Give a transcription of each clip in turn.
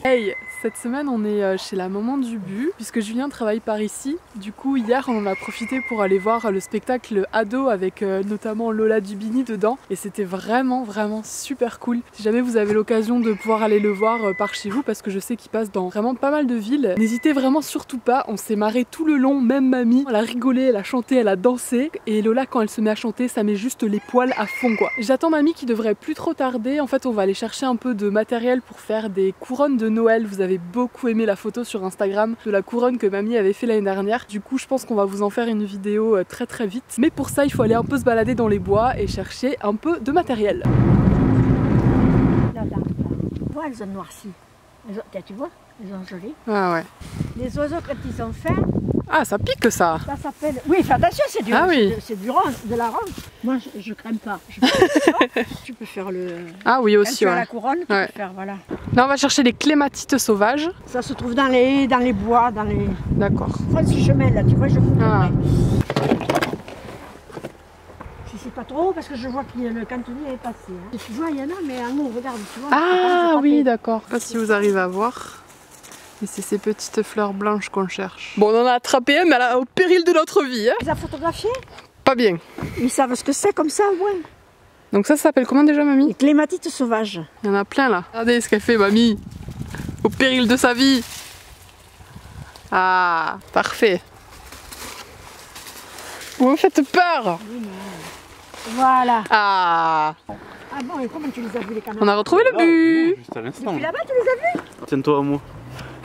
Hey, cette semaine on est chez la maman du Bu puisque Julien travaille par ici. Du coup hier on en a profité pour aller voir le spectacle ado avec notamment Lola Dubini dedans et c'était vraiment super cool. Si jamais vous avez l'occasion de pouvoir aller le voir par chez vous, parce que je sais qu'il passe dans vraiment pas mal de villes, n'hésitez vraiment surtout pas, on s'est marré tout le long, même mamie, elle a rigolé, elle a chanté, elle a dansé et Lola quand elle se met à chanter ça met juste les poils à fond quoi. J'attends mamie qui devrait plus trop tarder, en fait on va aller chercher un peu de matériel pour faire des couronnes de Noël. Vous avez beaucoup aimé la photo sur Instagram de la couronne que mamie avait fait l'année dernière, du coup je pense qu'on va vous en faire une vidéo très vite, mais pour ça il faut aller un peu se balader dans les bois et chercher un peu de matériel. Là, vois, elles ont noirci. Tu vois, elles ont joli. Ah ouais. Les oiseaux quand ils sont faits. Ah ça pique ça. Ça s'appelle. Oui, fais attention, c'est du. Ah oui. C'est du rond, de la ronde. Moi, je crème pas. Tu peux faire le. Ah oui aussi. Quand tu as ouais. la couronne, tu peux faire voilà. Là on va chercher les clématites sauvages. Ça se trouve dans les bois, dans les. D'accord. Prends ce chemin là, tu vois, je vous Ah. Si c'est pas trop, parce que je vois que le cantonnier est passé. Hein. Tu vois, il y en a, mais en haut, regarde, tu vois. Ah oui, d'accord. Je sais pas si vous arrivez à voir. Mais c'est ces petites fleurs blanches qu'on cherche. Bon, on en a attrapé un, mais au péril de notre vie. Hein. Tu les as photographiés? Pas bien. Ils savent ce que c'est comme ça, ouais. Donc ça s'appelle comment déjà, mamie? Les clématites sauvages. Il y en a plein là. Regardez ce qu'elle fait, mamie. Au péril de sa vie. Ah, parfait. Vous me faites peur. Voilà. Ah. Ah bon, et comment tu les as vus les caméras? On a retrouvé le but. Juste à l'instant. Depuis là-bas, tu les as vus? Tiens-toi à moi.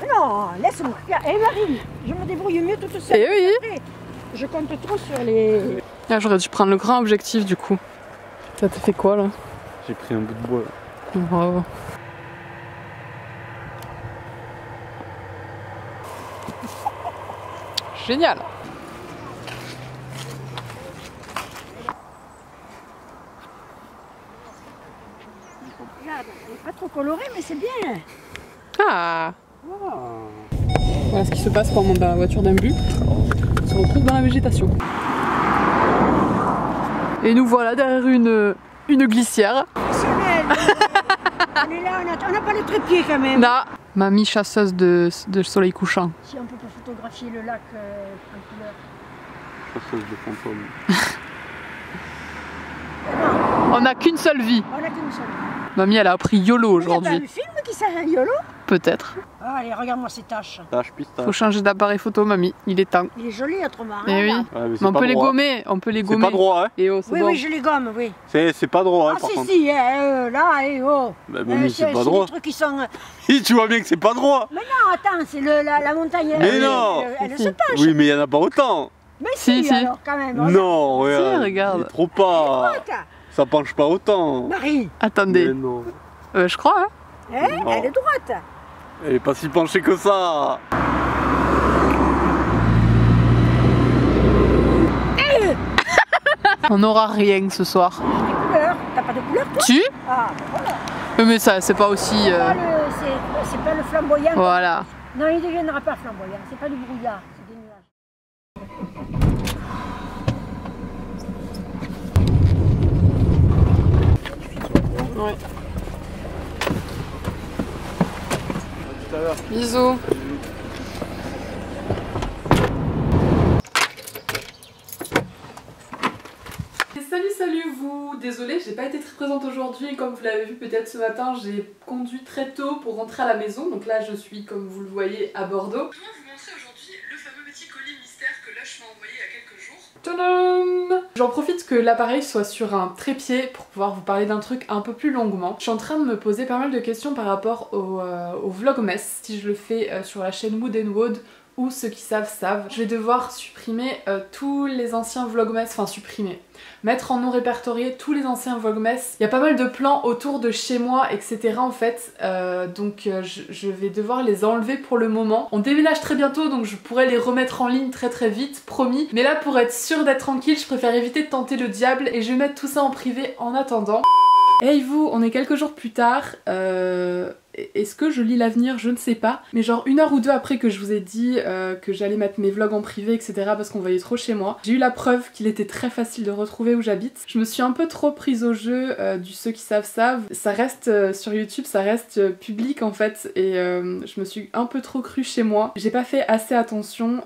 Non, laisse-moi. Eh Marie, je me débrouille mieux toute seule. Eh oui. Après, je compte trop sur les... Ah, j'aurais dû prendre le grand objectif du coup. Ça te fait quoi là? J'ai pris un bout de bois là. Bravo. Génial. Regarde, elle n'est pas trop colorée, mais c'est bien. Ah. Voilà ce qui se passe quand on monte dans la voiture d'un but. On se retrouve dans la végétation. Et nous voilà derrière une glissière. On est là, on n'a pas le trépied quand même. Là, mamie chasseuse de soleil couchant. Si on peut pas photographier le lac en couleur. Chasseuse de fantômes. Non, On n'a qu'une seule vie. on n'a qu'une seule. Mamie elle a appris YOLO Il y a pas aujourd'hui. un film qui s'appelle YOLO? Peut-être. Ah, allez, regarde-moi ces taches. Tache, pistache. Faut changer d'appareil photo, mamie. Il est temps. Il est joli autrement. Eh oui. Regarde. Ouais, mais Mais on pas peut les droit. gommer. On peut les C'est gommer. pas droit, hein. Et oh, c'est Oui, bon. oui, je les gomme, oui. C'est pas droit, hein, Ah par si, contre. si, là, oh. Bah, mamie, c'est pas des droit. trucs qui sont... Tu vois bien que c'est pas droit. Mais non, attends, c'est la montagne. Mais non. Elle Si. se penche. Oui, mais il y en a pas autant. Mais Si, si, si. alors quand même. Non, regarde. regarde. Il est trop pas. Droite. Ça penche pas autant. Marie, Attendez. Mais non. Je crois, hein. hein, Non. elle est droite. Elle est pas si penchée que ça. On n'aura rien ce soir. Des couleurs. T'as pas de couleur, toi? Tu? Ah, ben voilà. Mais ça, c'est pas aussi. C'est pas le flamboyant. Voilà. Non, il ne deviendra pas flamboyant. C'est pas du brouillard, c'est des nuages. Ouais. Bisous. Salut vous, désolée j'ai pas été très présente aujourd'hui, comme vous l'avez vu peut-être ce matin j'ai conduit très tôt pour rentrer à la maison, donc là je suis comme vous le voyez à Bordeaux. Je vais vous montrer aujourd'hui le fameux petit colis mystère que Lush m'a envoyé il y a quelques jours. Tadam! J'en profite que l'appareil soit sur un trépied pour pouvoir vous parler d'un truc un peu plus longuement. Je suis en train de me poser pas mal de questions par rapport au Vlogmas, si je le fais sur la chaîne Mood & Wood ou ceux qui savent savent. Je vais devoir supprimer tous les anciens Vlogmas, enfin supprimer, mettre en non répertorié tous les anciens Vlogmas. Il y a pas mal de plans autour de chez moi, etc. en fait, donc je vais devoir les enlever pour le moment. On déménage très bientôt, donc je pourrais les remettre en ligne très vite, promis. Mais là, pour être sûre d'être tranquille, je préfère éviter de tenter le diable et je vais mettre tout ça en privé en attendant. Hey vous, on est quelques jours plus tard. est-ce que je lis l'avenir? Je ne sais pas. Mais genre 1 heure ou 2 après que je vous ai dit que j'allais mettre mes vlogs en privé, etc. parce qu'on voyait trop chez moi, j'ai eu la preuve qu'il était très facile de retrouver où j'habite. Je me suis un peu trop prise au jeu du ceux qui savent. Ça reste sur YouTube, ça reste public en fait, et je me suis un peu trop crue chez moi. J'ai pas fait assez attention,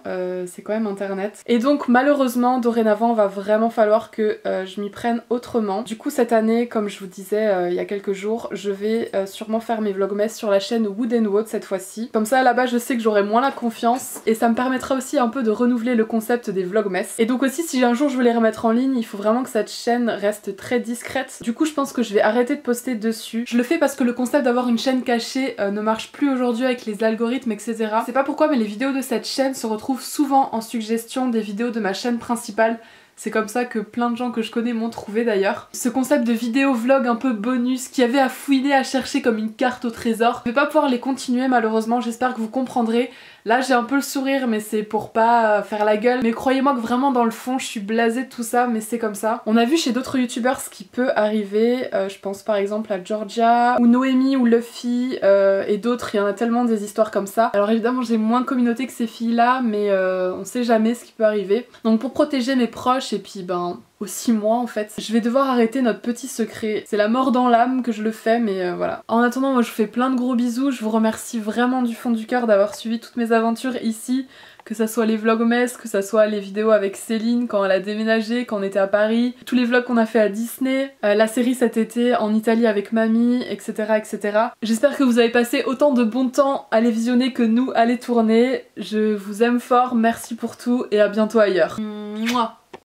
c'est quand même internet. Et donc malheureusement, dorénavant, va vraiment falloir que je m'y prenne autrement. Du coup cette année, comme je vous disais il y a quelques jours, je vais sûrement faire mes vlogmas sur la chaîne Wood & Wood cette fois-ci. Comme ça là-bas je sais que j'aurai moins la confiance et ça me permettra aussi un peu de renouveler le concept des vlogmas. Et donc aussi si un jour je veux les remettre en ligne, il faut vraiment que cette chaîne reste très discrète. Du coup je pense que je vais arrêter de poster dessus. Je le fais parce que le concept d'avoir une chaîne cachée ne marche plus aujourd'hui avec les algorithmes, etc. C'est pas pourquoi, mais les vidéos de cette chaîne se retrouvent souvent en suggestion des vidéos de ma chaîne principale. C'est comme ça que plein de gens que je connais m'ont trouvé d'ailleurs. Ce concept de vidéo vlog un peu bonus qui avait à fouiner, à chercher comme une carte au trésor, je vais pas pouvoir les continuer malheureusement, j'espère que vous comprendrez. Là j'ai un peu le sourire mais c'est pour pas faire la gueule, mais croyez-moi que vraiment dans le fond je suis blasée de tout ça, mais c'est comme ça. On a vu chez d'autres youtubeurs ce qui peut arriver, je pense par exemple à Georgia ou Noémie ou Luffy et d'autres, il y en a tellement des histoires comme ça. Alors évidemment j'ai moins de communauté que ces filles là, mais on sait jamais ce qui peut arriver. Donc pour protéger mes proches et puis aussi moi en fait, je vais devoir arrêter notre petit secret. C'est la mort dans l'âme que je le fais, mais voilà. En attendant, moi je vous fais plein de gros bisous, je vous remercie vraiment du fond du cœur d'avoir suivi toutes mes aventures ici, que ça soit les vlogmas, que ça soit les vidéos avec Céline quand elle a déménagé, quand on était à Paris, tous les vlogs qu'on a fait à Disney, la série cet été en Italie avec mamie, etc. etc. J'espère que vous avez passé autant de bon temps à les visionner que nous à les tourner. Je vous aime fort, merci pour tout et à bientôt ailleurs. Mouah.